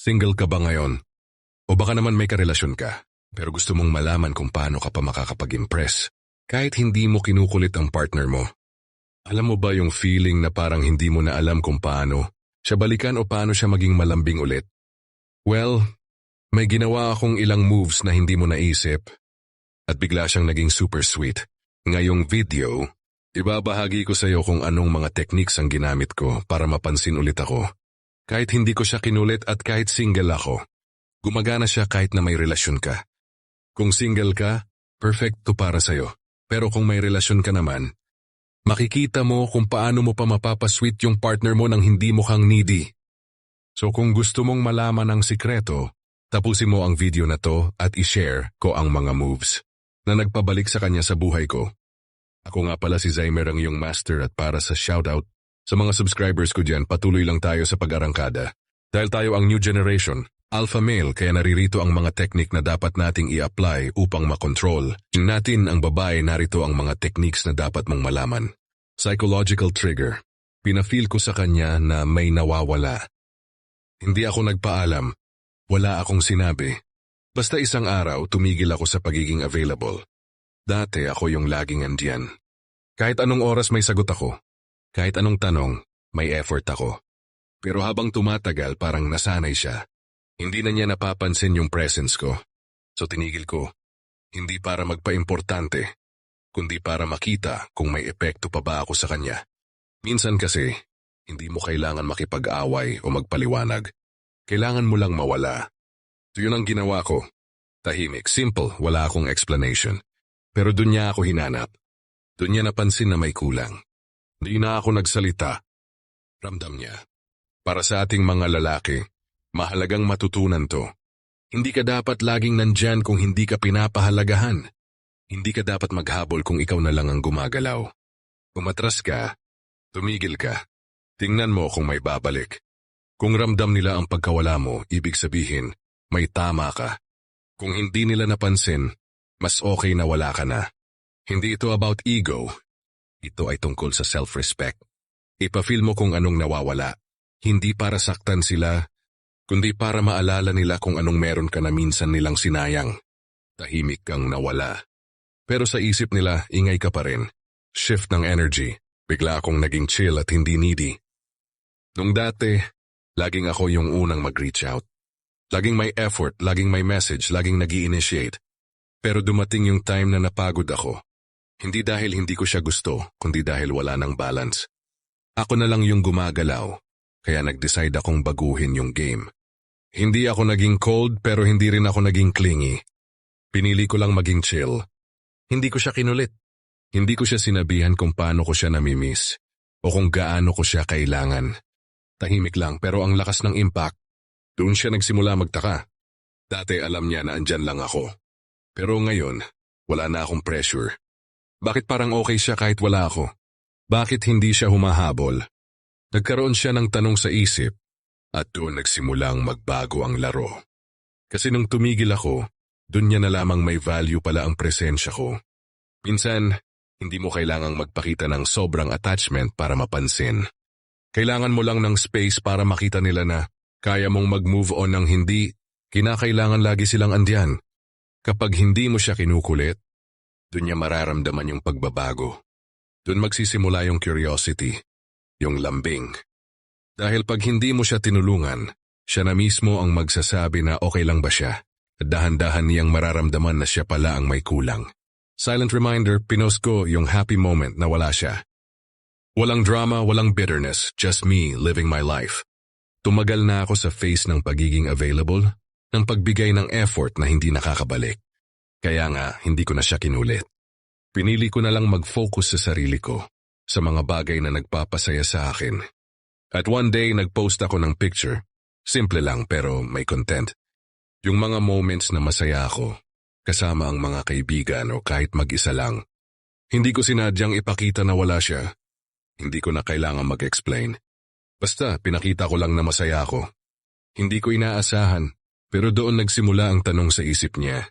Single ka ba ngayon? O baka naman may karelasyon ka, pero gusto mong malaman kung paano ka pa makakapag-impress kahit hindi mo kinukulit ang partner mo. Alam mo ba yung feeling na parang hindi mo na alam kung paano siya balikan o paano siya maging malambing ulit? Well, may ginawa akong ilang moves na hindi mo naisip at bigla siyang naging super sweet. Ngayong video, ibabahagi ko sa iyo kung anong mga techniques ang ginamit ko para mapansin ulit ako. Kahit hindi ko siya kinulit at kahit single ako, gumagana siya kahit na may relasyon ka. Kung single ka, perfecto para sa'yo. Pero kung may relasyon ka naman, makikita mo kung paano mo pa mapapasweet yung partner mo nang hindi mo kang needy. So kung gusto mong malaman ang sikreto, tapusin mo ang video na to at i-share ko ang mga moves na nagpabalik sa kanya sa buhay ko. Ako nga pala si Zymer, ang iyong master, at para sa shoutout sa mga subscribers ko dyan, patuloy lang tayo sa pag-arangkada. Dahil tayo ang new generation, alpha male, kaya naririto ang mga teknik na dapat nating i-apply upang makontrol natin ang babae. Narito ang mga techniques na dapat mong malaman. Psychological trigger. Pina-feel ko sa kanya na may nawawala. Hindi ako nagpaalam. Wala akong sinabi. Basta isang araw, tumigil ako sa pagiging available. Dati ako yung laging andiyan. Kahit anong oras may sagot ako. Kahit anong tanong, may effort ako. Pero habang tumatagal, parang nasanay siya. Hindi na niya napapansin yung presence ko. So tinigil ko. Hindi para magpa-importante, kundi para makita kung may epekto pa ba ako sa kanya. Minsan kasi, hindi mo kailangan makipag-away o magpaliwanag. Kailangan mo lang mawala. So yun ang ginawa ko. Tahimik, simple, wala akong explanation. Pero dun niya ako hinanap. Dun niya napansin na may kulang. Hindi na ako nagsalita. Ramdam niya. Para sa ating mga lalaki, mahalagang matutunan to. Hindi ka dapat laging nandyan kung hindi ka pinapahalagahan. Hindi ka dapat maghabol kung ikaw na lang ang gumagalaw. Umatras ka, tumigil ka. Tingnan mo kung may babalik. Kung ramdam nila ang pagkawala mo, ibig sabihin, may tama ka. Kung hindi nila napansin, mas okay na wala ka na. Hindi ito about ego. Ito ay tungkol sa self-respect. Ipa-feel mo kung anong nawawala. Hindi para saktan sila, kundi para maalala nila kung anong meron ka na minsan nilang sinayang. Tahimik kang nawala. Pero sa isip nila, ingay ka pa rin. Shift ng energy. Bigla akong naging chill at hindi needy. Nung dati, laging ako yung unang mag-reach out. Laging may effort, laging may message, laging nag-i-initiate. Pero dumating yung time na napagod ako. Hindi dahil hindi ko siya gusto, kundi dahil wala ng balance. Ako na lang yung gumagalaw, kaya nag-decide akong baguhin yung game. Hindi ako naging cold, pero hindi rin ako naging clingy. Pinili ko lang maging chill. Hindi ko siya kinulit. Hindi ko siya sinabihan kung paano ko siya namimiss o kung gaano ko siya kailangan. Tahimik lang, pero ang lakas ng impact. Doon siya nagsimula magtaka. Dati alam niya na andyan lang ako. Pero ngayon, wala na akong pressure. Bakit parang okay siya kahit wala ako? Bakit hindi siya humahabol? Nagkaroon siya ng tanong sa isip at doon nagsimulang magbago ang laro. Kasi nung tumigil ako, doon niya na lamang may value pala ang presensya ko. Minsan, hindi mo kailangang magpakita ng sobrang attachment para mapansin. Kailangan mo lang ng space para makita nila na kaya mong mag-move on ng hindi kinakailangan lagi silang andyan. Kapag hindi mo siya kinukulit, doon niya mararamdaman yung pagbabago. Doon magsisimula yung curiosity, yung lambing. Dahil pag hindi mo siya tinulungan, siya na mismo ang magsasabi na okay lang ba siya, at dahan-dahan niyang mararamdaman na siya pala ang may kulang. Silent reminder, pinost ko yung happy moment na wala siya. Walang drama, walang bitterness, just me living my life. Tumagal na ako sa phase ng pagiging available, ng pagbigay ng effort na hindi nakakabalik. Kaya nga, hindi ko na siya kinulit. Pinili ko na lang mag-focus sa sarili ko, sa mga bagay na nagpapasaya sa akin. At one day, nag-post ako ng picture. Simple lang pero may content. Yung mga moments na masaya ako, kasama ang mga kaibigan o kahit mag-isa lang. Hindi ko sinadyang ipakita na wala siya. Hindi ko na kailangan mag-explain. Basta, pinakita ko lang na masaya ako. Hindi ko inaasahan, pero doon nagsimula ang tanong sa isip niya.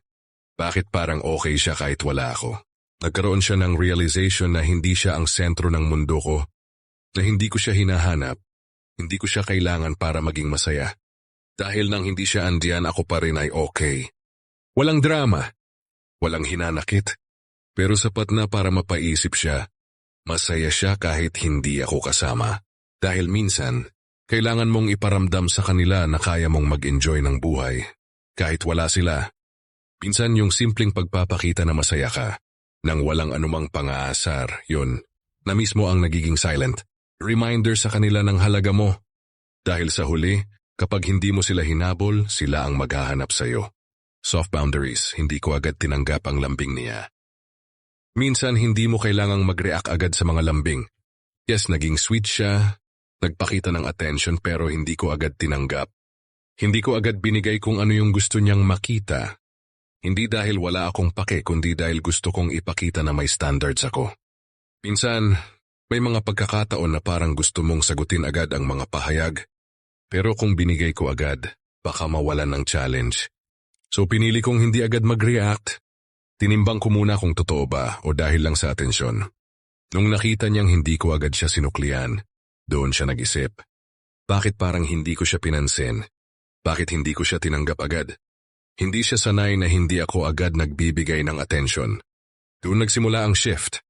Bakit parang okay siya kahit wala ako? Nagkaroon siya ng realization na hindi siya ang sentro ng mundo ko, na hindi ko siya hinahanap, hindi ko siya kailangan para maging masaya. Dahil nang hindi siya andiyan, ako pa rin ay okay. Walang drama, walang hinanakit, pero sapat na para mapaisip siya. Masaya siya kahit hindi ako kasama. Dahil minsan, kailangan mong iparamdam sa kanila na kaya mong mag-enjoy ng buhay. Kahit wala sila. Minsan yung simpleng pagpapakita na masaya ka, nang walang anumang pang-aasar, yun, na mismo ang nagiging silent. Reminder sa kanila ng halaga mo. Dahil sa huli, kapag hindi mo sila hinabol, sila ang maghahanap sa'yo. Soft boundaries, hindi ko agad tinanggap ang lambing niya. Minsan hindi mo kailangang mag-react agad sa mga lambing. Yes, naging sweet siya, nagpakita ng attention pero hindi ko agad tinanggap. Hindi ko agad binigay kung ano yung gusto niyang makita. Hindi dahil wala akong pake kundi dahil gusto kong ipakita na may standards ako. Minsan, may mga pagkakataon na parang gusto mong sagutin agad ang mga pahayag. Pero kung binigay ko agad, baka mawalan ng challenge. So pinili kong hindi agad mag-react. Tinimbang ko muna kung totoo ba o dahil lang sa atensyon. Nung nakita niyang hindi ko agad siya sinuklian, doon siya nag-isip. Bakit parang hindi ko siya pinansin? Bakit hindi ko siya tinanggap agad? Hindi siya sanay na hindi ako agad nagbibigay ng atensyon. Doon nagsimula ang shift.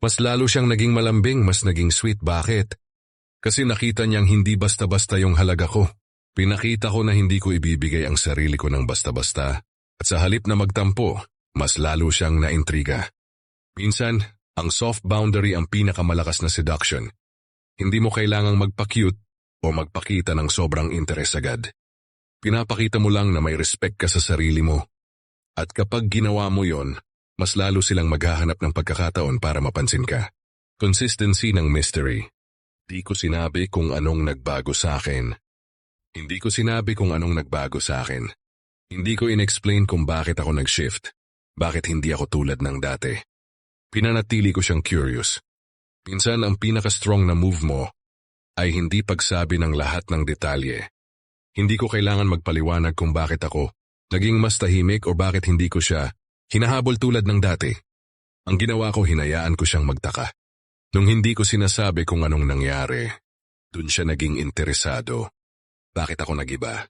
Mas lalo siyang naging malambing, mas naging sweet. Bakit? Kasi nakita niyang hindi basta-basta yung halaga ko. Pinakita ko na hindi ko ibibigay ang sarili ko ng basta-basta. At sa halip na magtampo, mas lalo siyang naintriga. Minsan, ang soft boundary ang pinakamalakas na seduction. Hindi mo kailangang magpa-cute o magpakita ng sobrang interes agad. Pinapakita mo lang na may respect ka sa sarili mo. At kapag ginawa mo yon, mas lalo silang maghahanap ng pagkakataon para mapansin ka. Consistency ng mystery. Di ko sinabi kung anong nagbago sa akin. Hindi ko sinabi kung anong nagbago sa akin. Hindi ko in-explain kung bakit ako nag-shift. Bakit hindi ako tulad ng dati. Pinanatili ko siyang curious. Minsan ang pinaka-strong na move mo ay hindi pagsabi ng lahat ng detalye. Hindi ko kailangan magpaliwanag kung bakit ako naging mas tahimik o bakit hindi ko siya hinahabol tulad ng dati. Ang ginawa ko, hinayaan ko siyang magtaka. Nung hindi ko sinasabi kung anong nangyari, dun siya naging interesado. Bakit ako nagiba?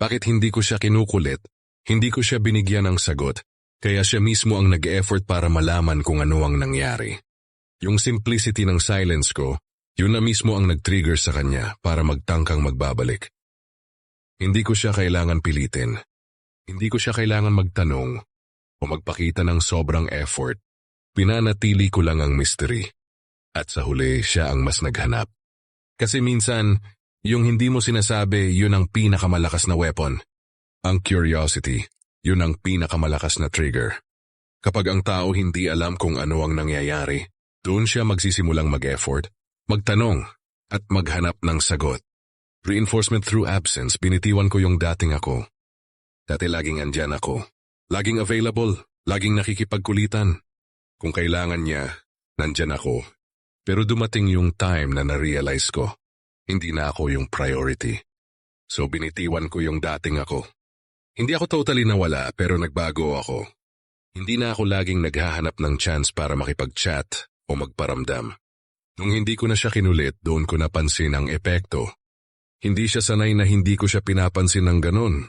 Bakit hindi ko siya kinukulit? Hindi ko siya binigyan ng sagot, kaya siya mismo ang nag-effort para malaman kung ano ang nangyari. Yung simplicity ng silence ko, yun na mismo ang nag-trigger sa kanya para magtangkang magbabalik. Hindi ko siya kailangan pilitin. Hindi ko siya kailangan magtanong o magpakita ng sobrang effort. Pinanatili ko lang ang mystery. At sa huli, siya ang mas naghanap. Kasi minsan, yung hindi mo sinasabi, yun ang pinakamalakas na weapon. Ang curiosity, yun ang pinakamalakas na trigger. Kapag ang tao hindi alam kung ano ang nangyayari, doon siya magsisimulang mag-effort, magtanong, at maghanap ng sagot. Reinforcement through absence, binitiwan ko yung dating ako. Dati laging andyan ako. Laging available, laging nakikipagkulitan. Kung kailangan niya, nandyan ako. Pero dumating yung time na na-realize ko, hindi na ako yung priority. So binitiwan ko yung dating ako. Hindi ako totally nawala pero nagbago ako. Hindi na ako laging naghahanap ng chance para makipag-chat o magparamdam. Nung hindi ko na siya kinulit, doon ko napansin ang epekto. Hindi siya sanay na hindi ko siya pinapansin ng ganun.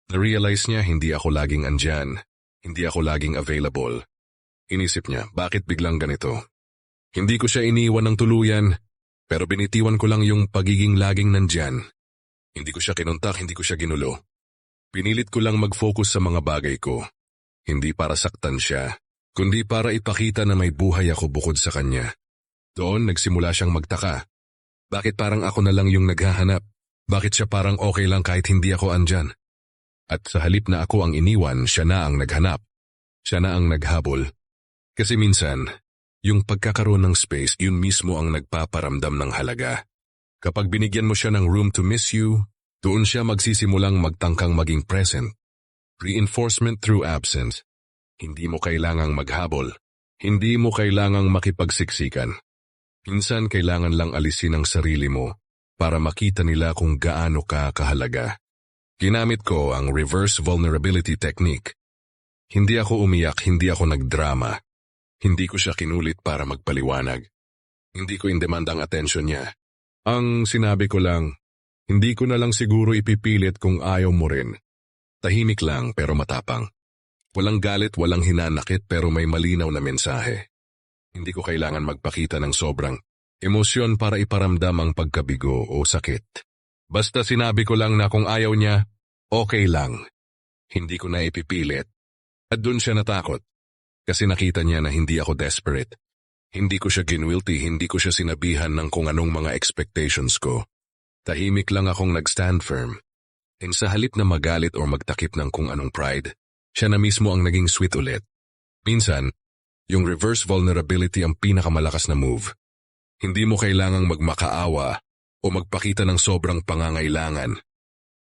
Na-realize niya hindi ako laging andyan, hindi ako laging available. Inisip niya, bakit biglang ganito? Hindi ko siya iniwan ng tuluyan, pero binitiwan ko lang yung pagiging laging nandyan. Hindi ko siya kinontak, hindi ko siya ginulo. Pinilit ko lang mag-focus sa mga bagay ko. Hindi para saktan siya, kundi para ipakita na may buhay ako bukod sa kanya. Doon nagsimula siyang magtaka. Bakit parang ako na lang yung naghahanap? Bakit siya parang okay lang kahit hindi ako andyan? At sa halip na ako ang iniwan, siya na ang naghanap. Siya na ang naghabol. Kasi minsan, yung pagkakaroon ng space, yun mismo ang nagpaparamdam ng halaga. Kapag binigyan mo siya ng room to miss you, doon siya magsisimulang magtangkang maging present. Reinforcement through absence. Hindi mo kailangang maghabol. Hindi mo kailangang makipagsiksikan. Minsan kailangan lang alisin ang sarili mo para makita nila kung gaano ka kahalaga. Ginamit ko ang reverse vulnerability technique. Hindi ako umiyak, hindi ako nagdrama. Hindi ko siya kinulit para magpaliwanag. Hindi ko indemanda ang atensyon niya. Ang sinabi ko lang, Hindi ko na lang siguro ipipilit kung ayaw mo rin. Tahimik lang pero matapang. Walang galit, walang hinanakit pero may malinaw na mensahe. Hindi ko kailangan magpakita ng sobrang emosyon para iparamdam ang pagkabigo o sakit. Basta sinabi ko lang na kung ayaw niya, okay lang. Hindi ko na ipipilit. At dun siya natakot. Kasi nakita niya na hindi ako desperate. Hindi ko siya ginwilty, hindi ko siya sinabihan ng kung anong mga expectations ko. Tahimik lang akong nag-stand firm. And sa halip na magalit o magtakip ng kung anong pride, siya na mismo ang naging sweet ulit. Minsan, yung reverse vulnerability ang pinakamalakas na move. Hindi mo kailangang magmakaawa o magpakita ng sobrang pangangailangan.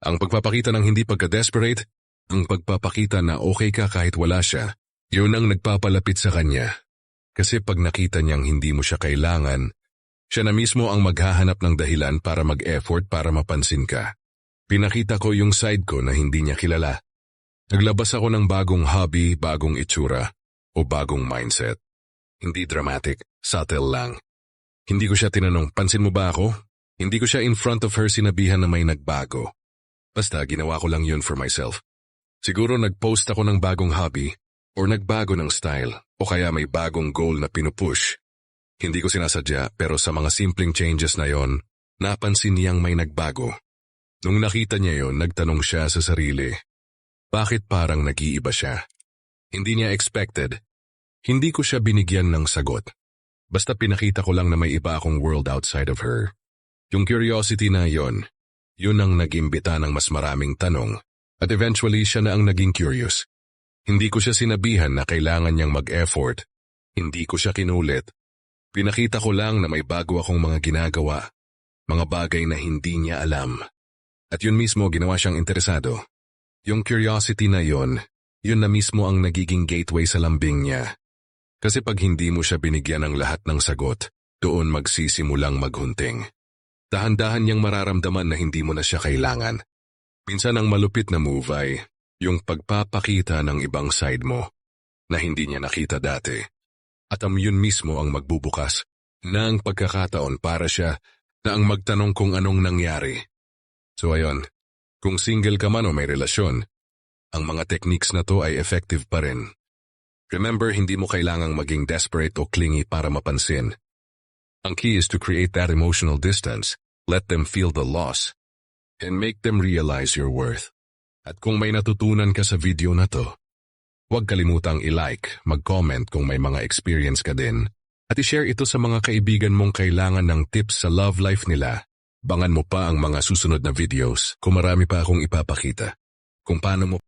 Ang pagpapakita ng hindi pagka-desperate, ang pagpapakita na okay ka kahit wala siya, yun ang nagpapalapit sa kanya. Kasi pag nakita niyang hindi mo siya kailangan, siya na mismo ang maghahanap ng dahilan para mag-effort para mapansin ka. Pinakita ko yung side ko na hindi niya kilala. Naglabas ako ng bagong hobby, bagong itsura, o bagong mindset. Hindi dramatic, subtle lang. Hindi ko siya tinanong, pansin mo ba ako? Hindi ko siya in front of her sinabihan na may nagbago. Basta ginawa ko lang yun for myself. Siguro nag-post ako ng bagong hobby, or nagbago ng style, o kaya may bagong goal na pinupush. Hindi ko sinasadya pero sa mga simpleng changes na yon, napansin niyang may nagbago. Nung nakita niya yon, nagtanong siya sa sarili. Bakit parang nag-iiba siya? Hindi niya expected. Hindi ko siya binigyan ng sagot. Basta pinakita ko lang na may iba akong world outside of her. Yung curiosity na yon, yun ang nag-imbita ng mas maraming tanong. At eventually siya na ang naging curious. Hindi ko siya sinabihan na kailangan niyang mag-effort. Hindi ko siya kinulit. Pinakita ko lang na may bago akong mga ginagawa, mga bagay na hindi niya alam. At yun mismo ginawa siyang interesado. Yung curiosity na yun na mismo ang nagiging gateway sa lambing niya. Kasi pag hindi mo siya binigyan ng lahat ng sagot, doon magsisimulang maghunting. Dahan-dahan niyang mararamdaman na hindi mo na siya kailangan. Minsan ang malupit na move ay yung pagpapakita ng ibang side mo na hindi niya nakita dati. At yun mismo ang magbubukas ng pagkakataon para siya na ang magtanong kung anong nangyari. So ayun, kung single ka man o may relasyon, ang mga techniques na to ay effective pa rin. Remember, hindi mo kailangang maging desperate o clingy para mapansin. Ang key is to create that emotional distance, let them feel the loss, and make them realize your worth. At kung may natutunan ka sa video na to, huwag kalimutang i-like, mag-comment kung may mga experience ka din, at i-share ito sa mga kaibigan mong kailangan ng tips sa love life nila. Bangan mo pa ang mga susunod na videos kung marami pa akong ipapakita. Kung paano mo